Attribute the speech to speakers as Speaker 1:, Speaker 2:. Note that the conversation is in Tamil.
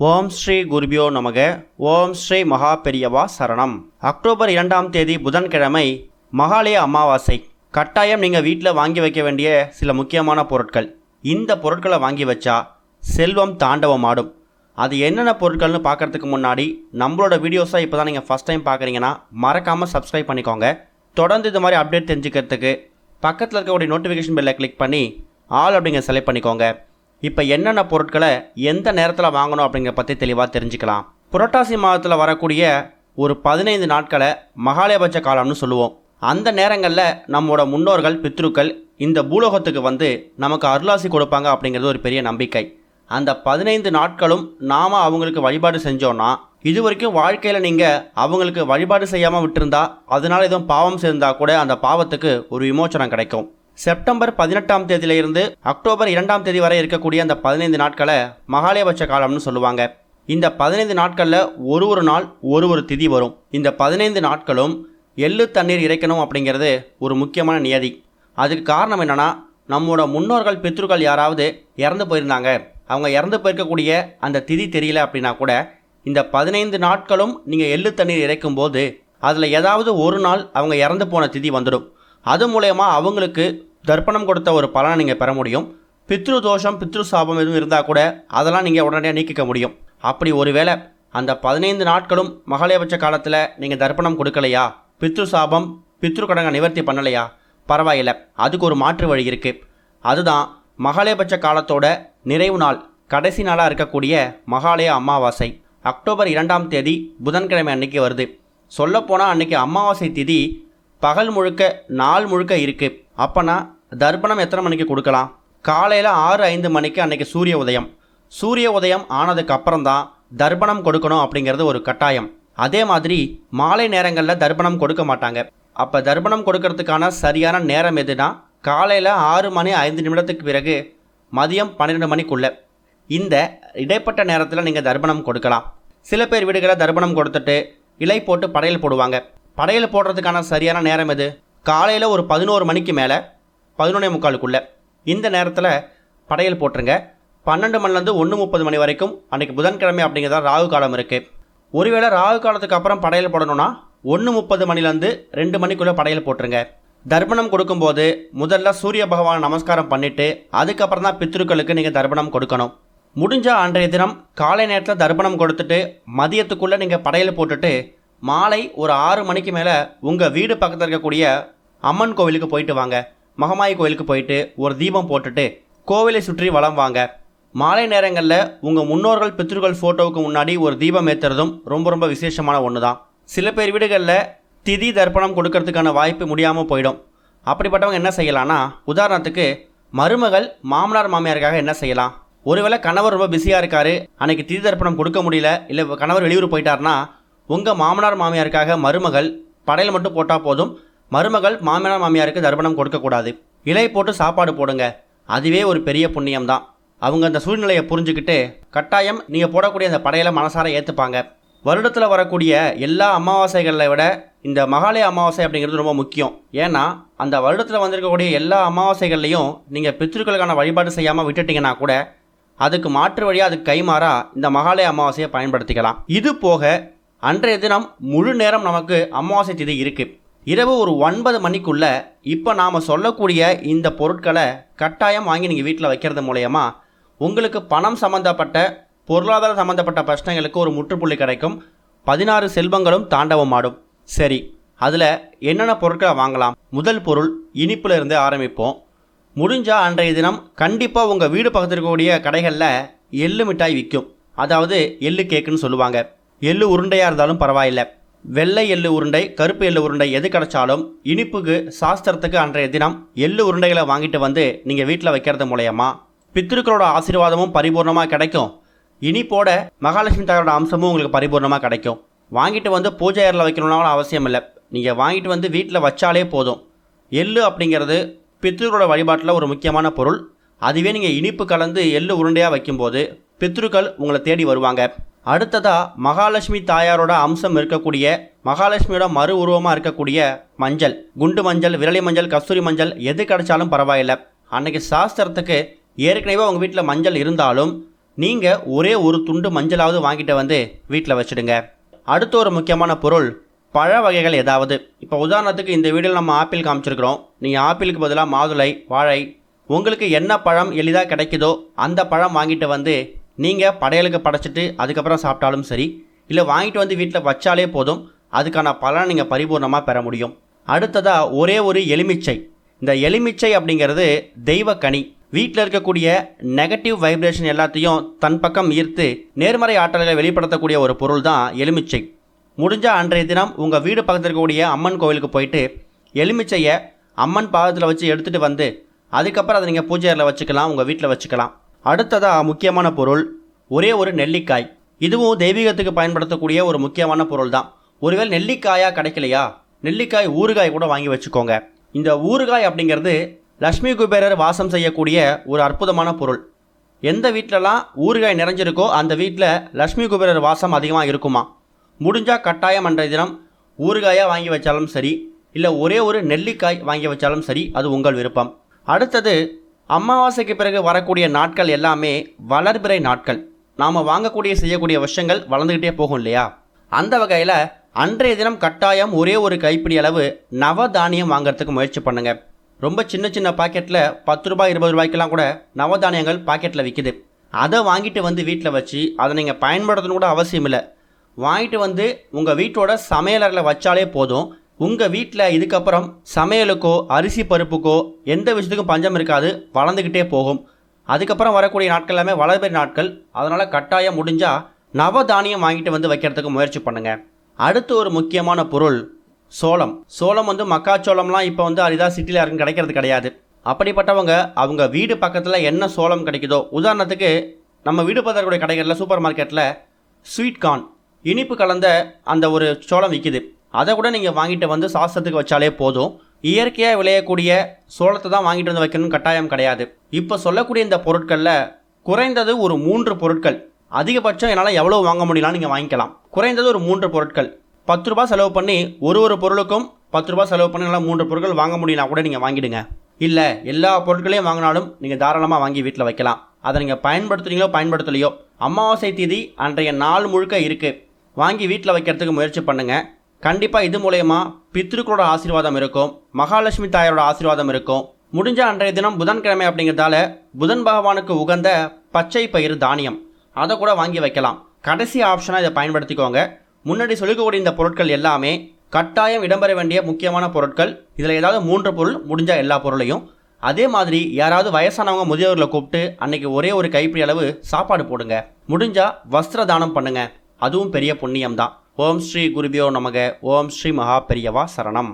Speaker 1: ஓம் ஸ்ரீ குருபியோ நமக. ஓம் ஸ்ரீ மகா பெரியவா சரணம். அக்டோபர் 2ஆம் தேதி புதன்கிழமை மகாலய அமாவாசை. கட்டாயம் நீங்கள் வீட்டில் வாங்கி வைக்க வேண்டிய சில முக்கியமான பொருட்கள். இந்த பொருட்களை வாங்கி வச்சா செல்வம் தாண்டவம் ஆடும். அது என்னென்ன பொருட்கள்னு பார்க்குறதுக்கு முன்னாடி நம்மளோட வீடியோஸை இப்போ தான் நீங்கள் ஃபஸ்ட் டைம் பார்க்குறீங்கன்னா மறக்காமல் சப்ஸ்கிரைப் பண்ணிக்கோங்க. தொடர்ந்து இது மாதிரி அப்டேட் தெரிஞ்சுக்கிறதுக்கு பக்கத்தில் இருக்கக்கூடிய நோட்டிஃபிகேஷன் பெல்லை கிளிக் பண்ணி ஆல் அப்படிங்கிற செலக்ட் பண்ணிக்கோங்க. இப்போ என்னென்ன பொருட்களை எந்த நேரத்தில் வாங்கணும் அப்படிங்கிற பற்றி தெளிவாக தெரிஞ்சுக்கலாம். புரட்டாசி மாதத்தில் வரக்கூடிய ஒரு 15 நாட்களை மகாலயபட்ச காலம்னு சொல்லுவோம். அந்த நேரங்களில் நம்மளோட முன்னோர்கள் பித்ருக்கள் இந்த பூலோகத்துக்கு வந்து நமக்கு அருளாசி கொடுப்பாங்க அப்படிங்கிறது ஒரு பெரிய நம்பிக்கை. அந்த 15 நாட்களும் நாம் அவங்களுக்கு வழிபாடு செஞ்சோன்னா, இது வரைக்கும் வாழ்க்கையில் நீங்கள் அவங்களுக்கு வழிபாடு செய்யாமல் விட்டுருந்தா, அதனால் எதுவும் பாவம் சேர்ந்தால் கூட அந்த பாவத்துக்கு ஒரு விமோச்சனம் கிடைக்கும். செப்டம்பர் 18ஆம் தேதியிலிருந்து அக்டோபர் 2ஆம் தேதி வரை இருக்கக்கூடிய அந்த 15 நாட்களை மகாலயபட்ச காலம்னு சொல்லுவாங்க. இந்த 15 நாட்களில் ஒரு நாள் ஒரு திதி வரும். இந்த 15 நாட்களும் எள்ளு தண்ணீர் இறைக்கணும் அப்படிங்கிறது ஒரு முக்கியமான நியதி. அதுக்கு காரணம் என்னென்னா, நம்மளோட முன்னோர்கள் பித்ருக்கள் யாராவது இறந்து போயிருந்தாங்க, அவங்க இறந்து போயிருக்கக்கூடிய அந்த திதி தெரியல அப்படின்னா கூட இந்த 15 நாட்களும் நீங்கள் எள்ளு தண்ணீர் இறைக்கும் போது அதில் ஏதாவது ஒரு நாள் அவங்க இறந்து போன திதி வந்துடும். அது மூலயமா அவங்களுக்கு தர்ப்பணம் கொடுத்த ஒரு பலனை நீங்கள் பெற முடியும். பித்ரு தோஷம் பித்ரு சாபம் எதுவும் இருந்தால் கூட அதெல்லாம் நீங்கள் உடனடியாக நீக்கிக்க முடியும். அப்படி ஒருவேளை அந்த 15 நாட்களும் மகாலயபட்ச காலத்தில் நீங்கள் தர்ப்பணம் கொடுக்கலையா, பித்ரு சாபம் பித்ரு கடனை நிவர்த்தி பண்ணலையா, பரவாயில்லை, அதுக்கு ஒரு மாற்று வழி இருக்குது. அதுதான் மகாலயபட்ச காலத்தோட நிறைவு நாள், கடைசி நாளாக இருக்கக்கூடிய மகாலய அமாவாசை. அக்டோபர் 2ஆம் தேதி புதன்கிழமை அன்னைக்கு வருது. சொல்லப்போனால் அன்னைக்கு அமாவாசை திதி பகல் முழுக்க நாள் முழுக்க இருக்குது. அப்போனா தர்ப்பணம் எத்தனை மணிக்கு கொடுக்கலாம்? காலையில் 6:05 மணிக்கு அன்றைக்கி சூரிய உதயம் ஆனதுக்கு அப்புறம்தான் தர்ப்பணம் கொடுக்கணும் அப்படிங்கிறது ஒரு கட்டாயம். அதே மாதிரி மாலை நேரங்களில் தர்ப்பணம் கொடுக்க மாட்டாங்க. அப்போ தர்ப்பணம் கொடுக்கறதுக்கான சரியான நேரம் எதுனா காலையில் 6:05 பிறகு மதியம் 12 மணிக்குள்ளே. இந்த இடைப்பட்ட நேரத்தில் நீங்கள் தர்ப்பணம் கொடுக்கலாம். சில பேர் வீடுகளில் தர்ப்பணம் கொடுத்துட்டு இலை போட்டு படையல் போடுவாங்க. படையல் போடுறதுக்கான சரியான நேரம் எது? காலையில் ஒரு 11 மணிக்கு மேலே 11:45. இந்த நேரத்தில் படையல் போட்டுருங்க. 12 மணிலேருந்து 1:30 மணி வரைக்கும் அன்றைக்கி புதன்கிழமை அப்படிங்கிறதா ராகு காலம் இருக்குது. ஒருவேளை ராகு காலத்துக்கு அப்புறம் படையல் போடணும்னா 1:30 மணிலேருந்து 2 மணிக்குள்ளே படையல் போட்டுருங்க. தர்ப்பணம் கொடுக்கும்போது முதல்ல சூரிய பகவான் நமஸ்காரம் பண்ணிவிட்டு அதுக்கப்புறம் தான் பித்ருக்களுக்கு நீங்கள் தர்ப்பணம் கொடுக்கணும். முடிஞ்சால் அன்றைய தினம் காலை நேரத்தில் தர்ப்பணம் கொடுத்துட்டு மதியத்துக்குள்ளே நீங்கள் படையல் போட்டுட்டு மாலை ஒரு 6 மணிக்கு மேலே உங்கள் வீடு பக்கத்தில் இருக்கக்கூடிய அம்மன் கோவிலுக்கு போயிட்டு வாங்க. மகமாயி கோவிலுக்கு போயிட்டு ஒரு தீபம் போட்டுட்டு கோவிலை சுற்றி வலம் வாங்க. மாலை நேரங்களில் உங்கள் முன்னோர்கள் பித்ருக்கள் ஃபோட்டோவுக்கு முன்னாடி ஒரு தீபம் ஏற்றுறதும் ரொம்ப விசேஷமான ஒன்று தான். சில பேர் வீடுகளில் திதி தர்ப்பணம் கொடுக்கறதுக்கான வாய்ப்பு முடியாமல் போயிடும். அப்படிப்பட்டவங்க என்ன செய்யலான்னா, உதாரணத்துக்கு மருமகள் மாமனார் மாமியாருக்காக என்ன செய்யலாம்? ஒருவேளை கணவர் ரொம்ப பிஸியாக இருக்காரு, அன்றைக்கி திதி தர்ப்பணம் கொடுக்க முடியல, இல்லை கணவர் வெளியூர் போயிட்டார்னா உங்கள் மாமனார் மாமியாருக்காக மருமகள் படையல் மட்டும் போட்டால் போதும். மருமகள் மாமனார் மாமியாருக்கு தர்ப்பணம் கொடுக்கக்கூடாது. இலை போட்டு சாப்பாடு போடுங்க. அதுவே ஒரு பெரிய புண்ணியம்தான். அவங்க அந்த சூழ்நிலையை புரிஞ்சுக்கிட்டு கட்டாயம் நீங்கள் போடக்கூடிய அந்த படையலை மனசார ஏற்றுப்பாங்க. வருடத்தில் வரக்கூடிய எல்லா அமாவாசைகளை விட இந்த மகாலய அமாவாசை அப்படிங்கிறது ரொம்ப முக்கியம். ஏன்னா அந்த வருடத்தில் வந்திருக்கக்கூடிய எல்லா அமாவாசைகள்லையும் நீங்கள் பித்ருக்களுக்கான வழிபாடு செய்யாமல் விட்டுட்டிங்கன்னா கூட அதுக்கு மாற்று வழியாக அதுக்கு கைமாறா இந்த மகாலய அமாவாசையை பயன்படுத்திக்கலாம். இது போக அன்றைய தினம் முழு நேரம் நமக்கு அமாவாசை திதி இருக்குது. இரவு ஒரு 9 மணிக்குள்ளே இப்போ நாம் சொல்லக்கூடிய இந்த பொருட்களை கட்டாயம் வாங்கி நீங்கள் வீட்டில் வைக்கிறது மூலயமா உங்களுக்கு பணம் சம்மந்தப்பட்ட பொருளாதார சம்மந்தப்பட்ட பிரச்சனைகளுக்கு ஒரு முற்றுப்புள்ளி கிடைக்கும். 16 செல்வங்களும் தாண்டவமாடும். சரி, அதில் என்னென்ன பொருட்களை வாங்கலாம்? முதல் பொருள் இனிப்பில் இருந்து ஆரம்பிப்போம். முடிஞ்சால் அன்றைய தினம் கண்டிப்பாக உங்கள் வீடு பக்கத்தில் இருக்கக்கூடிய கடைகளில் எள்ளு மிட்டாய் விற்கும். அதாவது எள்ளு கேக்குன்னு சொல்லுவாங்க. எள்ளு உருண்டையாக இருந்தாலும் பரவாயில்லை, வெள்ளை எள்ளு உருண்டை கருப்பு எள்ளு உருண்டை எது கிடைச்சாலும் இனிப்புக்கு சாஸ்திரத்துக்கு அன்றைய தினம் எள்ளு உருண்டைகளை வாங்கிட்டு வந்து நீங்கள் வீட்டில் வைக்கிறது மூலயமா பித்ருக்களோட ஆசீர்வாதமும் பரிபூர்ணமாக கிடைக்கும். இனிப்போட மகாலட்சுமி தாயோட அம்சமும் உங்களுக்கு பரிபூர்ணமாக கிடைக்கும். வாங்கிட்டு வந்து பூஜை அறையில் வைக்கணும்னாலும் அவசியம் இல்லை, நீங்கள் வாங்கிட்டு வந்து வீட்டில் வச்சாலே போதும். எள்ளு அப்படிங்கிறது பித்ருக்களோட வழிபாட்டில் ஒரு முக்கியமான பொருள். அதுவே நீங்கள் இனிப்பு கலந்து எள்ளு உருண்டையாக வைக்கும்போது பித்ருக்கள் உங்களை தேடி வருவாங்க. அடுத்ததாக மகாலட்சுமி தாயாரோட அம்சம் இருக்கக்கூடிய மகாலட்சுமியோட மறு உருவமாக இருக்கக்கூடிய மஞ்சள், குண்டு மஞ்சள், விரலி மஞ்சள், கஸ்தூரி மஞ்சள் எது கிடைச்சாலும் பரவாயில்லை. அன்றைக்கி சாஸ்திரத்துக்கு ஏற்கனவே உங்கள் வீட்டில் மஞ்சள் இருந்தாலும் நீங்கள் ஒரே ஒரு துண்டு மஞ்சளாவது வாங்கிட்டு வந்து வீட்டில் வச்சுடுங்க. அடுத்த ஒரு முக்கியமான பொருள் பழ வகைகள் ஏதாவது. இப்போ உதாரணத்துக்கு இந்த வீடியோவில் நம்ம ஆப்பிள் காமிச்சிருக்கிறோம். நீங்கள் ஆப்பிளுக்கு பதிலாக மாதுளை, வாழை, உங்களுக்கு என்ன பழம் எளிதாக கிடைக்குதோ அந்த பழம் வாங்கிட்டு வந்து நீங்கள் படையலுக்கு படைச்சிட்டு அதுக்கப்புறம் சாப்பிட்டாலும் சரி, இல்லை வாங்கிட்டு வந்து வீட்டில் வச்சாலே போதும், அதுக்கான பலனை நீங்கள் பரிபூர்ணமாக பெற முடியும். அடுத்ததாக ஒரே ஒரு எலுமிச்சை. இந்த எலுமிச்சை அப்படிங்கிறது தெய்வக்கனி. வீட்டில் இருக்கக்கூடிய நெகட்டிவ் வைப்ரேஷன் எல்லாத்தையும் தன் பக்கம் ஈர்த்து நேர்மறை ஆற்றல்களை வெளிப்படுத்தக்கூடிய ஒரு பொருள் தான் எலுமிச்சை. முடிஞ்சால் அன்றைய தினம் உங்கள் வீடு பக்கத்தில் இருக்கக்கூடிய அம்மன் கோவிலுக்கு போயிட்டு எலுமிச்சையை அம்மன் பாதத்தில் வச்சு எடுத்துகிட்டு வந்து அதுக்கப்புறம் அதை நீங்கள் பூஜை அறையில் வச்சுக்கலாம், உங்கள் வீட்டில் வச்சுக்கலாம். அடுத்ததாக முக்கியமான பொருள் ஒரே ஒரு நெல்லிக்காய். இதுவும் தெய்வீகத்துக்கு பயன்படுத்தக்கூடிய ஒரு முக்கியமான பொருள் தான். ஒருவேளை நெல்லிக்காயாக கிடைக்கலையா, நெல்லிக்காய் ஊறுகாய் கூட வாங்கி வச்சுக்கோங்க. இந்த ஊறுகாய் அப்படிங்கிறது லக்ஷ்மி குபேரர் வாசம் செய்யக்கூடிய ஒரு அற்புதமான பொருள். எந்த வீட்டிலலாம் ஊறுகாய் நிறைஞ்சிருக்கோ அந்த வீட்டில் லக்ஷ்மி குபேரர் வாசம் அதிகமாக இருக்குமா. முடிஞ்சால் கட்டாயம் அன்றைய தினம் ஊறுகாயாக வாங்கி வச்சாலும் சரி, இல்லை ஒரே ஒரு நெல்லிக்காய் வாங்கி வச்சாலும் சரி, அது உங்கள் விருப்பம். அடுத்தது அமாவாசைக்கு பிறகு வரக்கூடிய நாட்கள் எல்லாமே வளர்பிறை நாட்கள். நாம் வாங்கக்கூடிய செய்யக்கூடிய விஷயங்கள் வளர்ந்துக்கிட்டே போகும் இல்லையா. அந்த வகையில் அன்றைய தினம் கட்டாயம் ஒரே ஒரு கைப்பிடி அளவு நவதானியம் வாங்கிறதுக்கு முயற்சி பண்ணுங்கள். ரொம்ப சின்ன சின்ன பாக்கெட்டில் 10 ரூபாய் 20 ரூபாய்க்கெல்லாம் கூட நவதானியங்கள் பாக்கெட்டில் விற்கிது. அதை வாங்கிட்டு வந்து வீட்டில் வச்சு அதை நீங்கள் பயன்படுத்தணும் கூட அவசியம் இல்லை. வாங்கிட்டு வந்து உங்கள் வீட்டோட சமையலறையில் வச்சாலே போதும். உங்கள் வீட்டில் இதுக்கப்புறம் சமையலுக்கோ அரிசி பருப்புக்கோ எந்த விஷயத்துக்கும் பஞ்சம் இருக்காது, வளர்ந்துக்கிட்டே போகும். அதுக்கப்புறம் வரக்கூடிய நாட்கள் எல்லாமே வளர்பிறை நாட்கள். அதனால் கட்டாயம் முடிஞ்சால் நவதானியம் வாங்கிட்டு வந்து வைக்கிறதுக்கு முயற்சி பண்ணுங்கள். அடுத்து ஒரு முக்கியமான பொருள் சோளம். சோளம் மக்காச்சோளம்லாம் இப்போ அரிதாக சிட்டியில் யாருக்கும் கிடைக்கிறது கிடையாது. அப்படிப்பட்டவங்க அவங்க வீடு பக்கத்தில் என்ன சோளம் கிடைக்குதோ, உதாரணத்துக்கு நம்ம வீடு பக்கக்கூடிய கடைகளில் சூப்பர் மார்க்கெட்டில் ஸ்வீட் கார்ன் இனிப்பு கலந்த அந்த ஒரு சோளம் விற்கிது. அதை கூட நீங்கள் வாங்கிட்டு வந்து சாஸ்திரத்துக்கு வச்சாலே போதும். இயற்கையாக விளையக்கூடிய சோளத்தை தான் வாங்கிட்டு வந்து வைக்கணும்னு கட்டாயம் கிடையாது. இப்போ சொல்லக்கூடிய இந்த பொருட்களில் குறைந்தது ஒரு 3 பொருட்கள், அதிகபட்சம் என்னால் எவ்வளோ வாங்க முடியலாம்னு நீங்கள் வாங்கிக்கலாம். குறைந்தது ஒரு 3 பொருட்கள், 10 ரூபா செலவு பண்ணி ஒரு பொருளுக்கும் 10 ரூபா செலவு பண்ணி நல்லா 3 பொருட்கள் வாங்க முடியலாம் கூட நீங்கள் வாங்கிடுங்க. இல்லை எல்லா பொருட்களையும் வாங்கினாலும் நீங்கள் தாராளமாக வாங்கி வீட்டில் வைக்கலாம். அதை நீங்கள் பயன்படுத்துறீங்களோ பயன்படுத்தலையோ, அமாவாசை திதி அன்றைய நாள் முழுக்க இருக்குது, வாங்கி வீட்டில் வைக்கிறதுக்கு முயற்சி பண்ணுங்கள். கண்டிப்பாக இது மூலயமா பித்ருக்களோட ஆசீர்வாதம் இருக்கும், மகாலட்சுமி தாயாரோட ஆசீர்வாதம் இருக்கும். முடிஞ்ச அன்றைய தினம் புதன்கிழமை அப்படிங்கிறதால புதன் பகவானுக்கு உகந்த பச்சை பயிறு தானியம் அதை கூட வாங்கி வைக்கலாம். கடைசி ஆப்ஷனாக இதை பயன்படுத்திக்கோங்க. முன்னாடி சொல்லிக்கக்கூடிய இந்த பொருட்கள் எல்லாமே கட்டாயம் இடம்பெற வேண்டிய முக்கியமான பொருட்கள். இதில் ஏதாவது 3 பொருள், முடிஞ்சால் எல்லா பொருளையும். அதே மாதிரி யாராவது வயசானவங்க முதியவர்களை கூப்பிட்டு அன்னைக்கு ஒரே ஒரு கைப்பிடி அளவு சாப்பாடு போடுங்க. முடிஞ்சால் வஸ்திர தானம் பண்ணுங்க, அதுவும் பெரிய புண்ணியம்தான். ஓம் ஸ்ரீ குருபியோ நமக. ஓம் ஸ்ரீ மகா பெரியவா சரணம்.